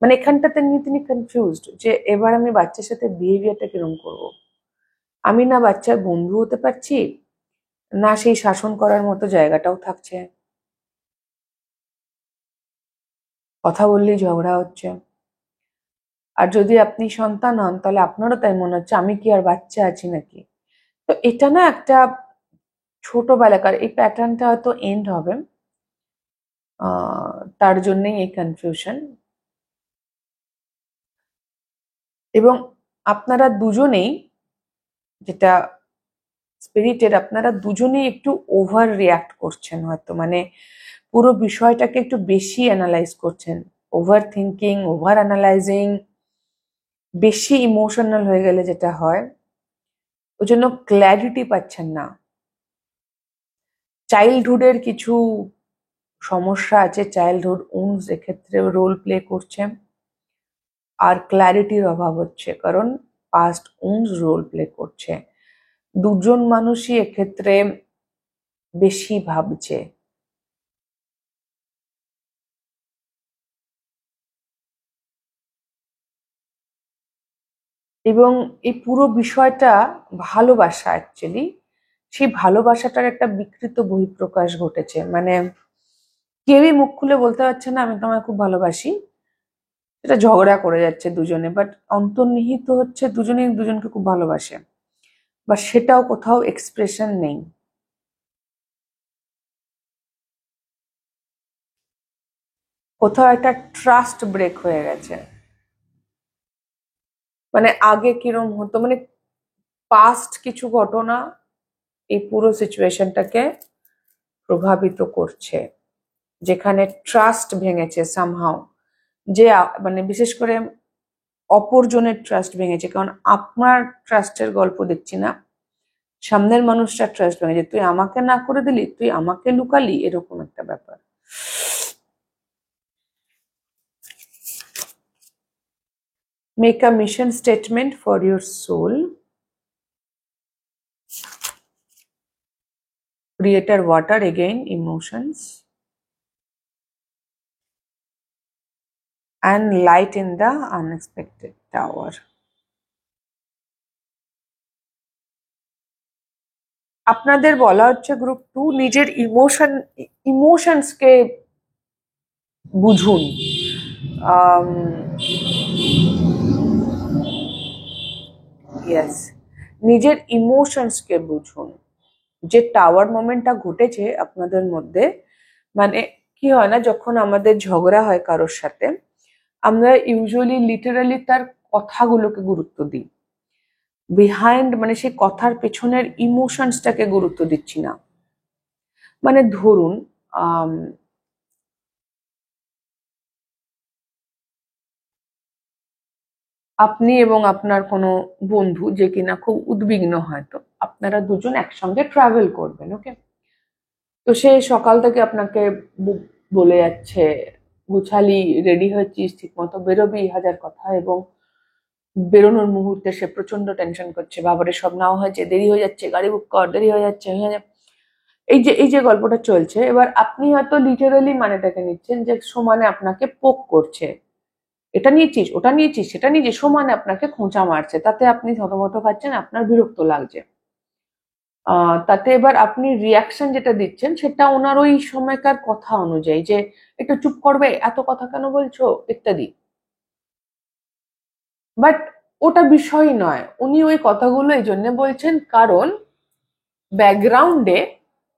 মানে এখানটাতে নিয়ে তিনি কনফিউজড, যে এবার আমি বাচ্চার সাথে বিহেভিয়ারটা কিরকম করব। আমি না বাচ্চার বন্ধু হতে পারছি, না সেই শাসন করার মতো জায়গাটাও থাকছে, কথা বললেই ঝগড়া হচ্ছে। আর যদি আপনি সন্তান হন, তাহলে আপনারও তাই মনে হচ্ছে আমি কি আর বাচ্চা আছি নাকি। তো এটা না একটা ছোটবেলাকার এই প্যাটার্নটা হয়তো এন্ড হবে, তার জন্যই এই কনফিউশন। এবং আপনারা দুজনেই, যেটা স্পিরিটের, আপনারা দুজনেই একটু ওভার রিয়াক্ট করছেন হয়তো, মানে পুরো বিষয়টাকে একটু বেশি অ্যানালাইজ করছেন, ওভার থিঙ্কিং, ওভার অ্যানালাইজিং, বেশি ইমোশনাল হয়ে গেলে যেটা হয়, ওই জন্য ক্ল্যারিটি পাচ্ছেন না। চাইল্ডহুডের কিছু সমস্যা আছে, চাইল্ডহুড উন্স এক্ষেত্রে রোল প্লে করছে, আর ক্ল্যারিটির অভাব হচ্ছে, কারণ পাস্ট উন্স রোল প্লে করছে। দুজন মানুষই এক্ষেত্রে বেশি ভাবছে, এবং এই পুরো বিষয়টা ভালোবাসা, অ্যাকচুয়ালি সেই ভালোবাসাটার একটা বিকৃত বহিঃপ্রকাশ ঘটেছে। মানে কেউই মুখ খুলে বলতে পারছে না আমি তোমায় খুব ভালোবাসি, সেটা ঝগড়া করে যাচ্ছে দুজনে, বাট অন্তর্নিহিত হচ্ছে দুজনেই দুজনকে খুব ভালোবাসে, বা সেটাও কোথাও এক্সপ্রেশন নেই। কোথাও একটা ট্রাস্ট ব্রেক হয়ে গেছে। মানে আগে কিরম হতো, মানে পাস্ট কিছু ঘটনা এই পুরো সিচুয়েশনটাকে প্রভাবিত করছে, যেখানে ট্রাস্ট ভেঙেছে সামহাও। যে মানে বিশেষ করে অপরজনের ট্রাস্ট ভেঙেছে, কারণ আপনার ট্রাস্টের গল্প দেখছি না, সামনের মানুষটা ট্রাস্ট ভেঙেছে, তুই আমাকে না করে দিলি, তুই আমাকে লুকালি, এরকম একটা ব্যাপার। Make a mission statement for your soul. Creator water, again emotions, and light in the unexpected tower. আপনাদের বলা হচ্ছে গ্রুপ 2 নিজের ইমোশনসকে বুঝুন। ইয়েস, নিজের ইমোশনসকে বুঝুন। যে টাওয়ার মোমেন্টটা ঘটেছে আপনাদের মধ্যে, মানে কি হয় না, যখন আমাদের ঝগড়া হয় কারোর সাথে, আমরা ইউজুয়ালি লিটারালি তার কথাগুলোকে গুরুত্ব দিই, বিহাইন্ড মানে সেই কথার পেছনের ইমোশনসটাকে গুরুত্ব দিচ্ছি না। মানে ধরুন আপনি এবং আপনার কোনো বন্ধু যে কিনা খুব উদ্বিগ্ন, হয়তো আপনারা দুজন একসঙ্গে ট্রাভেল করবেন, ওকে। তো সে সকাল থেকে আপনাকে বলে যাচ্ছে, গুছালি, রেডি হয়েছিস, ঠিক মতো বেরোবি, হাজার কথা, এবং বেরোনোর মুহূর্তে সে প্রচন্ড টেনশন করছে, বাবারে সব নাও হয়েছে, দেরি হয়ে যাচ্ছে, গাড়ি বুক কর, দেরি হয়ে যাচ্ছে, এই যে গল্পটা চলছে, এবার আপনি হয়তো লিটারালি মানেটাকে নিচ্ছেন যে সমানে আপনাকে পোক করছে, এটা নিয়েছিস, ওটা নিয়েছিস, সেটা নিয়েছিস, সমানে আপনাকে খোঁচা মারছে, তাতে আপনি থতমত খাচ্ছেন, আপনার বিরক্ত লাগছে। তাতে এবার আপনি রিয়াকশন যেটা দিচ্ছেন সেটা ওনার ওই সময়কার কথা অনুযায়ী, যে একটু চুপ করবে, এত কথা কেন বলছো, ইত্যাদি। বাট ওটা বিষয় নয়, উনি ওই কথাগুলো এই জন্য বলছেন কারণ ব্যাকগ্রাউন্ডে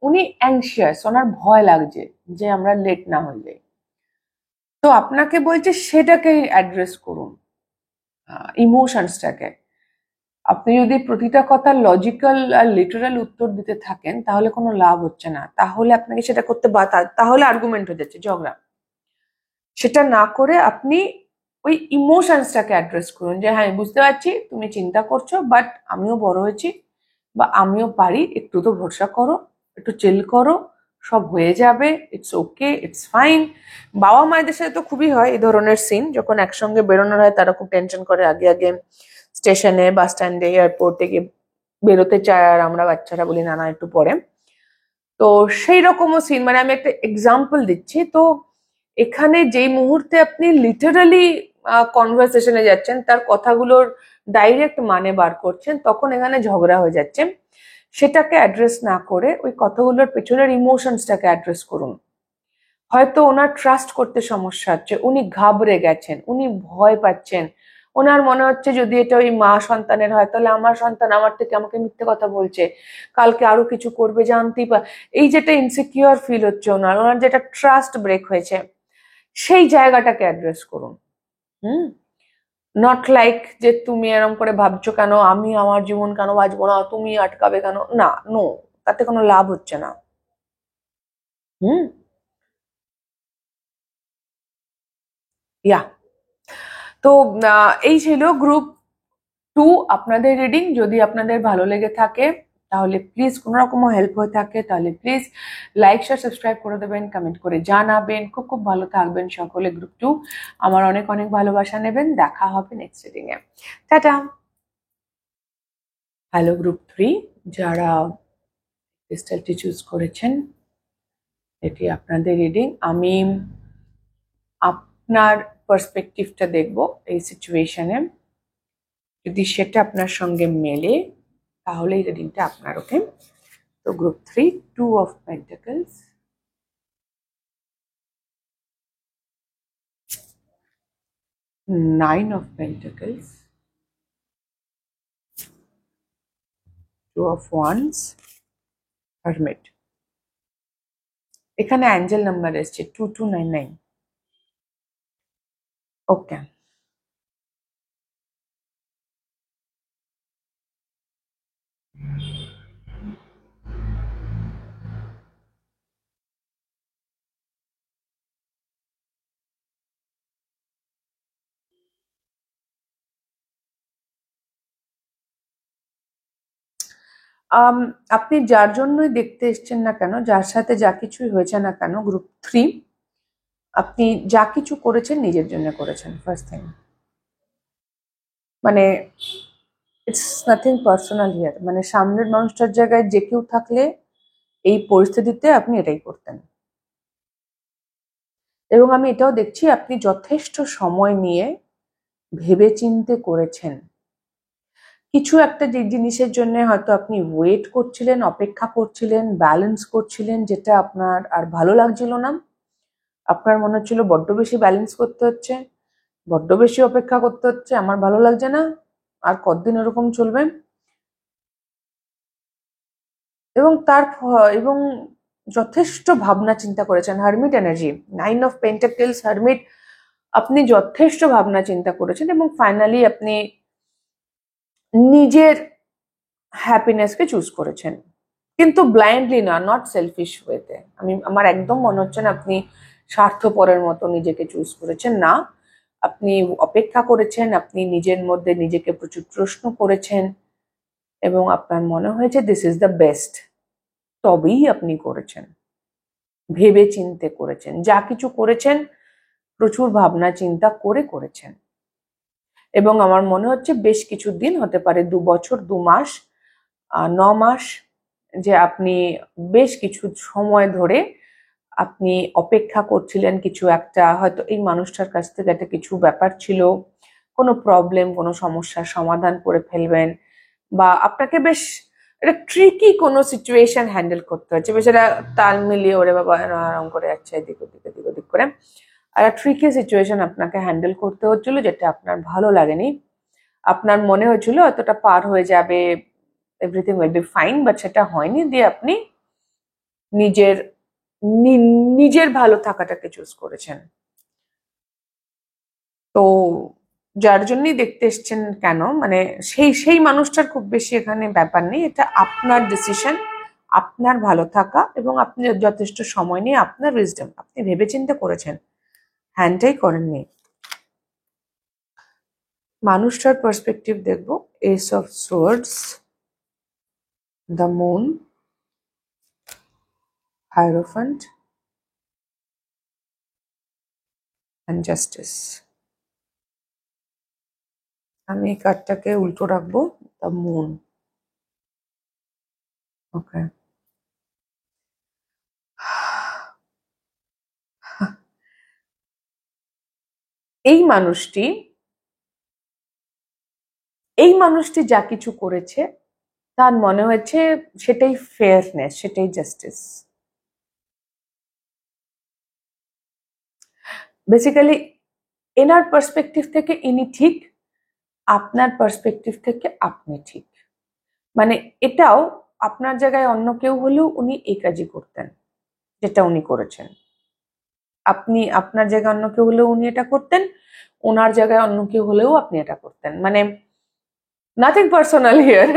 উনি অ্যাংশিয়াস, ওনার ভয় লাগছে যে আমরা লেট না হয়ে যাই। তো আপনাকে বলছে সেটাকে অ্যাড্রেস করুন, ইমোশনসটাকে। আপনি যদি প্রতিটা কথা লজিক্যাল আর লিটারাল উত্তর দিতে থাকেন তাহলে কোনো লাভ হচ্ছে না, তাহলে আপনাকে সেটা করতে তাহলে আর্গুমেন্ট হয়ে যাচ্ছে, ঝগড়া। সেটা না করে আপনি ওই ইমোশনসটাকে অ্যাড্রেস করুন, যে হ্যাঁ বুঝতে পারছি তুমি চিন্তা করছো, বাট আমিও বড় হয়েছি, বা আমিও পারি, একটু তো ভরসা করো, একটু চিল করো, সব হয়ে যাবে, ইটস ওকে, ইটস ফাইন। বাবা মায়েদের সাথে তো খুবই হয় এই ধরনের সিন, যখন একসঙ্গে বেরোনোর হয় তারা খুব টেনশন করে, আগে আগে স্টেশনে, বাস স্ট্যান্ডে, এয়ারপোর্টে গিয়ে বেরোতে চায়, আর আমরা বাচ্চারা বলি না না একটু পরে। তো সেই রকমও সিন, মানে আমি একটা এক্সাম্পল দিচ্ছি। তো এখানে যেই মুহূর্তে আপনি লিটারালি কনভারসেশনে যাচ্ছেন, তার কথাগুলোর ডাইরেক্ট মানে বার করছেন, তখন এখানে ঝগড়া হয়ে যাচ্ছে। সেটাকে অ্যাড্রেস না করে ওই কথাগুলোর পেছনের ইমোশনসটাকে অ্যাড্রেস করুন। হয়তো ওনার ট্রাস্ট করতে সমস্যা হচ্ছে, উনি ঘাবড়ে গেছেন, উনি ভয় পাচ্ছেন, ওনার মনে হচ্ছে যদি এটা ওই মা সন্তানের হয় তাহলে আমার সন্তান আমার থেকে আমাকে মিথ্যে কথা বলছে, কালকে আরো কিছু করবে জানতেই এই যেটা ইনসিকিউর ফিল হচ্ছে ওনার, ওনার যেটা ট্রাস্ট ব্রেক হয়েছে, সেই জায়গাটাকে অ্যাড্রেস করুন। হুম, নট লাইক যে তুমি এরকম করে ভাবছো কেন, আমি আমার জীবন কেন বাঁচবো না, তুমি আটকাবে কেন, না, নো, তাতে কোনো লাভ হচ্ছে না। হুম, ইয়া। তো এই ছিল গ্রুপ 2 আপনাদের রিডিং। যদি আপনাদের ভালো লেগে থাকে তাহলে প্লিজ, কোনো রকম হেল্প হয়ে থাকে তাহলে প্লিজ লাইক শেয়ার সাবস্ক্রাইব করে দেবেন, কমেন্ট করে জানাবেন। খুব খুব ভালো থাকবেন সকলে। গ্রুপ 2 আমার অনেক অনেক ভালোবাসা নেবেন। দেখা হবে next reading a. Tata. Hello group 3, যারা ক্রিস্টালটি চুজ করেছেন, এটি আপনাদের রিডিং। আমি আপনার পার্সপেক্টিভটা দেখব এই সিচুয়েশনে। যদি সেটা আপনার সঙ্গে মেলে তাহলে এই রিডিংটা আপনার। ওকে, তো group 3, 2 of Pentacles, 9 of Pentacles, 2 of Wands, Hermit। এখানে অ্যাঞ্জেল নাম্বার এসছে 2299। ওকে, আপনি যার জন্যই দেখতে এসছেন না কেন, যার সাথে যা কিছুই হয়েছে না কেন, গ্রুপ 3 আপনি যা কিছু করেছেন নিজের জন্য করেছেন। ফার্স্ট থিং, মানে ইটস নাথিং পার্সোনাল হিয়ার। মানে সামনের মানুষটার জায়গায় যে কেউ থাকলে এই পরিস্থিতিতে আপনি এটাই করতেন। এবং আমি এটাও দেখছি আপনি যথেষ্ট সময় নিয়ে ভেবেচিন্তে করেছেন। কিছু একটা জিনিসের জন্য হয়তো আপনি ওয়েট করছিলেন, অপেক্ষা করছিলেন, ব্যালেন্স করছিলেন, যেটা আপনার আর ভালো লাগছিল না। আপনার মনে হচ্ছিল বড্ড বেশি ব্যালেন্স করতে হচ্ছে, বড্ড বেশি অপেক্ষা করতে হচ্ছে, আমার ভালো লাগছে না, আর কতদিন এরকম চলবে। এবং যথেষ্ট ভাবনা চিন্তা করেছেন। Hermit energy, 9 of Pentacles, hermit, আপনি যথেষ্ট ভাবনা চিন্তা করেছেন এবং ফাইনালি আপনি নিজের হ্যাপিনেসকে চুজ করেছেন, কিন্তু ব্লাইন্ডলি না, নট সেলফিশ ওয়েতে। আমার একদম মনে হচ্ছে না আপনি স্বার্থপরের মতো নিজেকে চুজ করেছেন, না। আপনি অপেক্ষা করেছেন, আপনি নিজের মধ্যে নিজেকে প্রচুর প্রশ্ন করেছেন এবং আপনার মনে হয়েছে দিস ইজ দ্য বেস্ট, তবেই আপনি করেছেন, ভেবে চিন্তে করেছেন, যা কিছু করেছেন প্রচুর ভাবনা চিন্তা করে করেছেন। এবং আমার মনে হচ্ছে বেশ কিছু দিন, হতে পারে 2 বছর, 2 মাস, 9 মাস, যে আপনি বেশ কিছু সময় ধরে আপনি অপেক্ষা করছিলেন কিছু একটা, হয়তো এই মানুষটার কাছ থেকে একটা কিছু ব্যাপার ছিল, কোনো প্রবলেম, কোনো সমস্যার সমাধান করে ফেলবেন, বা আপনাকে বেশ একটা ট্রিকি কোনো সিচুয়েশন হ্যান্ডেল করতে হচ্ছে, বেশ একটা তাল মিলিয়ে ওরে বাবা এরকম করে যাচ্ছে এদিক ওদিক এদিক ওদিক করে, আর ট্রিকি সিচুয়েশন আপনাকে হ্যান্ডেল করতে হচ্ছিল, যেটা আপনার ভালো লাগেনি। আপনার মনে হচ্ছিল অতটা পার হয়ে যাবে, everything will be fine, but সেটা হয়নি। দিয়ে আপনি নিজের নিজের ভালো থাকাটাকে চুজ করেছেন। তো যার জন্যই দেখতে এসছেন কেন, মানে সেই মানুষটার খুব বেশি এখানে ব্যাপার নেই, এটা আপনার ডিসিশন, আপনার ভালো থাকা, এবং আপনি যথেষ্ট সময় নিয়ে আপনার উইজডম, আপনি ভেবেচিন্তে করেছেন, হ্যান্ডটাই করেননি। মানুষটার পার্সপেক্টিভ দেখবো, ace of swords, the moon, hierophant and justice. আমি এই কার্ডটাকে উল্টো রাখবো, দ্য মুন। ওকে, এই মানুষটি যা কিছু করেছে তার মনে হয়েছে সেটাই ফেয়ারনেস, সেটাই জাস্টিস। বেসিক্যালি এনার পার্সপেক্টিভ থেকে ইনি ঠিক, আপনার পার্সপেক্টিভ থেকে আপনি ঠিক। মানে এটাও আপনার জায়গায় অন্য কেউ হলেও উনি এই কাজই করতেন যেটা উনি করেছেন। আপনি আপনার জায়গায় অন্য কেউ হলেও উনি এটা করতেন, ওনার জায়গায় অন্য কেউ হলেও আপনি এটা করতেন। মানে নাথিং পার্সোনাল হিয়ার।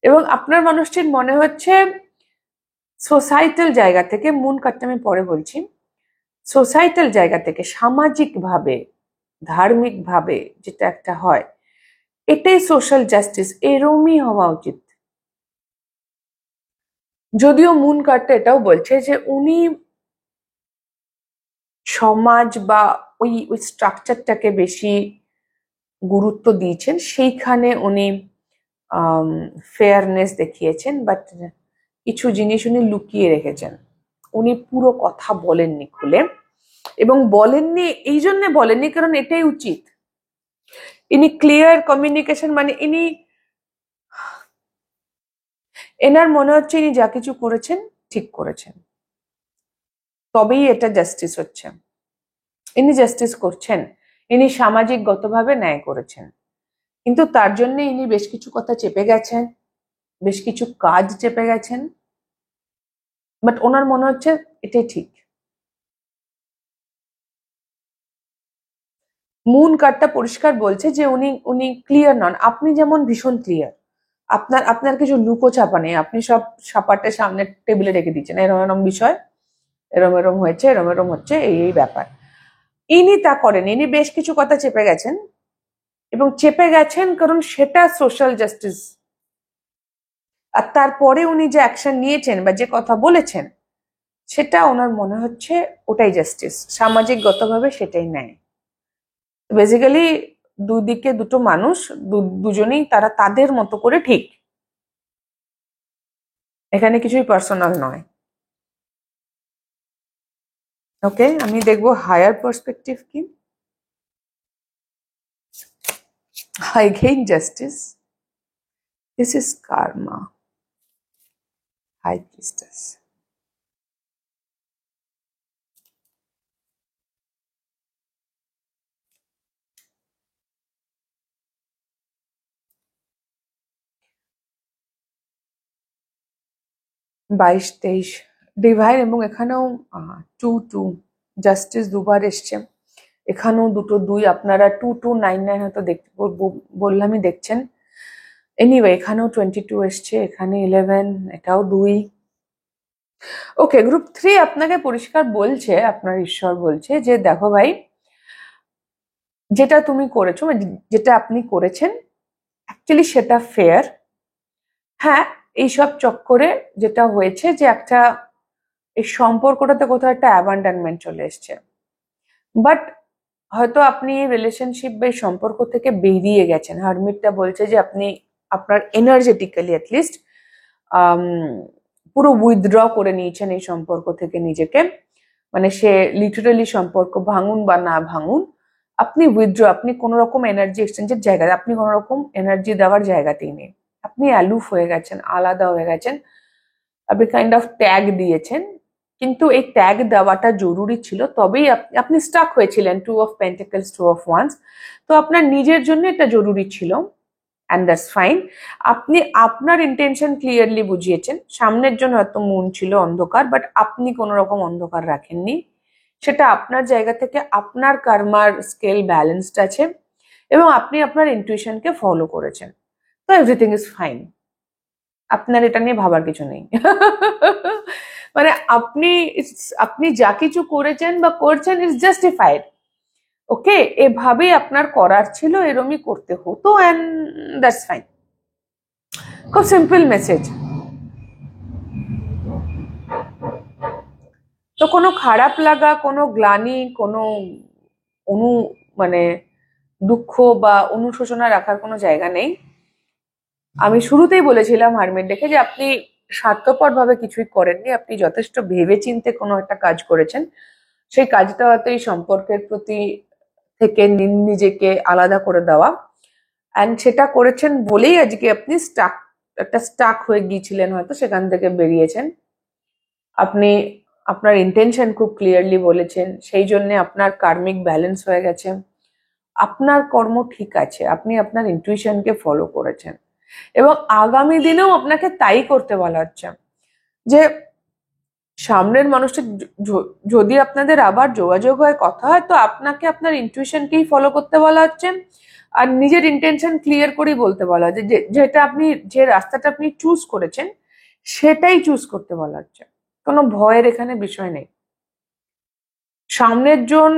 এবং আপনার মানুষটির মনে হচ্ছে সোসাইটাল জায়গা থেকে, মুন কার্ডটা আমি পরে বলছি, সোসাইটাল জায়গা থেকে, সামাজিকভাবে, ধার্মিকভাবে যেটা একটা হয়, এটাই সোশ্যাল জাস্টিস, এরমই হওয়া উচিত। যদিও মুন কার্ডটা এটাও বলছে যে উনি সমাজ বা ওই স্ট্রাকচারটাকে বেশি গুরুত্ব দিয়েছেন, সেইখানে উনি ফেয়ারনেস দেখিয়েছেন, বাট কিছু জিনিস উনি লুকিয়ে রেখেছেন, উনি পুরো কথা বলেননি খুলে। এবং বলেননি, এই জন্য বলেননি কারণ এটাই উচিত, ইনি ক্লিয়ার কমিউনিকেশন, মানে এনার মনে হচ্ছে ইনি যা কিছু করেছেন ঠিক করেছেন, তবেই এটা জাস্টিস হচ্ছে। ইনি জাস্টিস করছেন, ইনি সামাজিকগতভাবে ন্যায় করেছেন, কিন্তু তার জন্য ইনি বেশ কিছু কথা চেপে গেছেন, বেশ কিছু কাজ চেপে গেছেন, বাট ওনার মনে হচ্ছে এটাই ঠিক। মুন কার্ডটা পরিষ্কার বলছে যে উনি উনি ক্লিয়ার নন। আপনি যেমন ভীষণ ক্লিয়ার, আপনার আপনার কিছু লুকো চাপা নেই, আপনি সব সাপাটে সামনে টেবিলে রেখে দিচ্ছেন, এরম এরম বিষয়, এরম এরম হয়েছে, এরম এরম হচ্ছে, এই ব্যাপার। ইনি তা করেন, ইনি বেশ কিছু কথা চেপে গেছেন, এবং চেপে গেছেন কারণ সেটা সোশ্যাল জাস্টিস। আর তারপরে উনি যে অ্যাকশন নিয়েছেন বা যে কথা বলেছেন, সেটা ওনার মনে হচ্ছে ওটাই জাস্টিস, সামাজিকগতভাবে সেটাই ন্যায়। বেসিক্যালি দুদিকে দুটো মানুষ, দুজনেই তারা তাদের মতো করে ঠিক, এখানে কিছুই পার্সোনাল নয়। ওকে, আমি দেখবো হায়ার পার্সপেক্টিভ কি। I gain justice. This is karma. High priestess. বাইশ তেইশ ডিভাইন, এবং এখানেও 2 2 জাস্টিস দুবার এসছে, এখানেও দুটো দুই, আপনারা 2299 হয়তো দেখতে বললামই দেখছেন। এনিওয়ে এখানেও 22 এসছে, এখানে 11, এটাও 2। ওকে, গ্রুপ 3 আপনাকে পরিষ্কার বলছে, আপনার ঈশ্বর বলছে যে দেখো ভাই, যেটা তুমি করেছো, যেটা আপনি করেছেন অ্যাকচুয়ালি সেটা ফেয়ার। হ্যাঁ, এইসব চক্করে যেটা হয়েছে যে একটা এই সম্পর্কটাতে কোথাও একটা অ্যাবান্ডনমেন্ট চলে এসছে, বাট হয়তো আপনি রিলেশনশিপ বা এই সম্পর্ক থেকে বেরিয়ে গেছেন। হারমিটটা বলছে যে আপনি আপনার এনার্জেটিক্যালি অ্যাটলিস্ট পুরো উইথড্র করে নিয়েছেন এই সম্পর্ক থেকে নিজেকে, মানে সে লিটারালি সম্পর্ক ভাঙুন বা না ভাঙুন, আপনি উইথড্র, আপনি কোনো রকম এনার্জি এক্সচেঞ্জের জায়গায়, আপনি কোনো রকম এনার্জি দেওয়ার জায়গাতেই নেই, আপনি অ্যালুফ হয়ে গেছেন, আলাদা হয়ে গেছেন, আপনি কাইন্ড অফ ট্যাগ দিয়েছেন। কিন্তু এই ট্যাগ দেওয়াটা জরুরি ছিল, তবেই আপনি স্টাক হয়েছিলেন 2 অফ পেন্টিকলস 2 অফ ওয়ান্স, তো আপনার নিজের জন্য এটা জরুরি ছিল, অ্যান্ড দ্যাটস ফাইন। আপনি আপনার ইন্টেনশন ক্লিয়ারলি বুঝিয়েছেন, সামনের জন্য হয়তো মন ছিল অন্ধকার, বাট আপনি কোনো রকম অন্ধকার রাখেননি, সেটা আপনার জায়গা থেকে আপনার কার্মার স্কেল ব্যালেন্সড আছে, এবং আপনি আপনার ইনটুইশনকে ফলো করেছেন, তো এভরিথিং ইজ ফাইন, আপনার এটা নিয়ে ভাবার কিছু নেই। মানে আপনি আপনি যা কিছু করেছেন বা করছেন ইজ জাস্টিফাইড। ওকে, এভাবেই আপনার করার ছিল, এরমই করতে হতো, অ্যান্ড দ্যাটস ফাইন। খুব সিম্পল মেসেজ। তো কোনো খারাপ লাগা, কোনো গ্লানি, কোনো অনু মানে দুঃখ বা অনুশোচনা রাখার কোনো জায়গা নেই। আমি শুরুতেই বলেছিলাম হারমিট দেখে যে আপনি স্বার্থপর ভাবে কিছুই করেননি, আপনি যথেষ্ট ভেবেচিন্তে কোনো একটা কাজ করেছেন, সেই কাজটা হয়তো এই সম্পর্কের প্রতি থেকে নিজেকে আলাদা করে দেওয়া, অ্যান্ড সেটা করেছেন বলেই আজকে আপনি স্টাক হয়ে গিয়েছিলেন, হয়তো সেখান থেকে বেরিয়েছেন। আপনি আপনার ইন্টেনশন খুব ক্লিয়ারলি বলেছেন, সেই জন্য আপনার কার্মিক ব্যালেন্স হয়ে গেছে, আপনার কর্ম ঠিক আছে, আপনি আপনার ইনটুইশনকে ফলো করেছেন, এবং আগামী দিনেও আপনাকে তাই করতে বলা হচ্ছে। যে সামনের মানুষটা যদি আপনাদের আবার যোগাযোগ হয়, কথা হয়, তো আপনাকে আপনার ইনটুইশনকেই ফলো করতে বলা হচ্ছে, আর নিজের ইন্টেনশন ক্লিয়ার করেই বলতে বলা হচ্ছে, যেটা আপনি যে রাস্তাটা আপনি চুজ করেছেন সেটাই চুজ করতে বলা হচ্ছে, কোনো ভয়ের এখানে বিষয় নেই। সামনের জন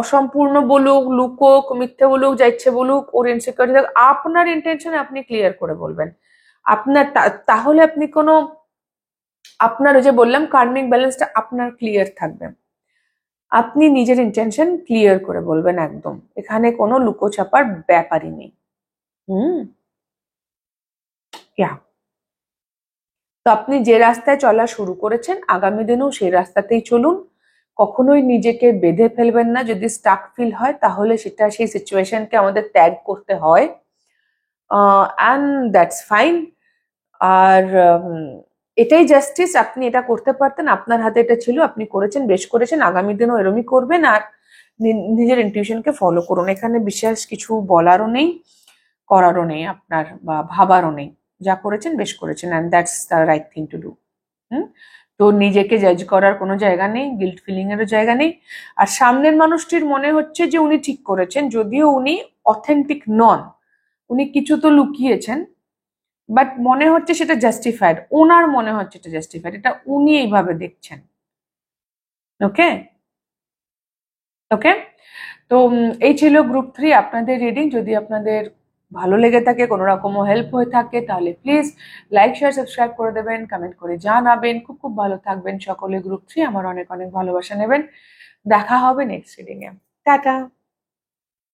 অসম্পূর্ণ বলুক, লুকোক, মিথ্যে বলুক, যা ইচ্ছে বলুক, ওর ইনসিকিউরিটি, আপনার ইন্টেনশন আপনি ক্লিয়ার করে বলবেন। আপনার তাহলে আপনি কোনো, আপনার ওই যে বললাম কার্মিক ব্যালেন্সটা আপনার ক্লিয়ার থাকবে, আপনি নিজের ইন্টেনশন ক্লিয়ার করে বলবেন একদম, এখানে কোনো লুকোছাপার ব্যাপারই নেই। ইয়া, তো আপনি যে রাস্তায় চলা শুরু করেছেন আগামী দিনেও সেই রাস্তাতেই চলুন, কখনোই নিজেকে বেঁধে ফেলবেন না। যদি স্টাক ফিল হয় তাহলে সেটা সেই সিচুয়েশনকে আমাদের ত্যাগ করতে হয়, অ্যান্ড দ্যাটস ফাইন। আর এটাই জাস্টিস, আপনি এটা করতে পারতেন, আপনার হাতে এটা ছিল, আপনি করেছেন, বেশ করেছেন, আগামী দিনও এরমই করবেন। আর নিজের ইনটিউশনকে ফলো করুন। এখানে বিশেষ কিছু বলারও নেই, করারও নেই আপনার, বা ভাবারও নেই। যা করেছেন বেশ করেছেন, and that's the right thing to do. তো নিজেকে জাজ করার কোনো জায়গা নেই, গিল্ট ফিলিং এরও জায়গা নেই। আর সামনের মানুষটির মনে হচ্ছে যে উনি ঠিক করেছেন, যদিও উনি অথেন্টিক নন, উনি কিছু তো লুকিয়েছেন, বাট মনে হচ্ছে সেটা জাস্টিফাইড, ওনার মনে হচ্ছে এটা জাস্টিফাইড, এটা উনি এইভাবে দেখছেন। ওকে ওকে। তো এই ছিল গ্রুপ 3 আপনাদের রিডিং। যদি আপনাদের ভালো লেগে থাকে, কোনো রকমও হেল্প হয়ে থাকে, তাহলে প্লিজ লাইক শেয়ার সাবস্ক্রাইব করে দেবেন, কমেন্ট করে জানাবেন। খুব খুব ভালো থাকবেন সকলে। গ্রুপ 3 আমার অনেক অনেক ভালোবাসা নেবেন। দেখা হবে নেক্সট রিডিং এ। টাটা।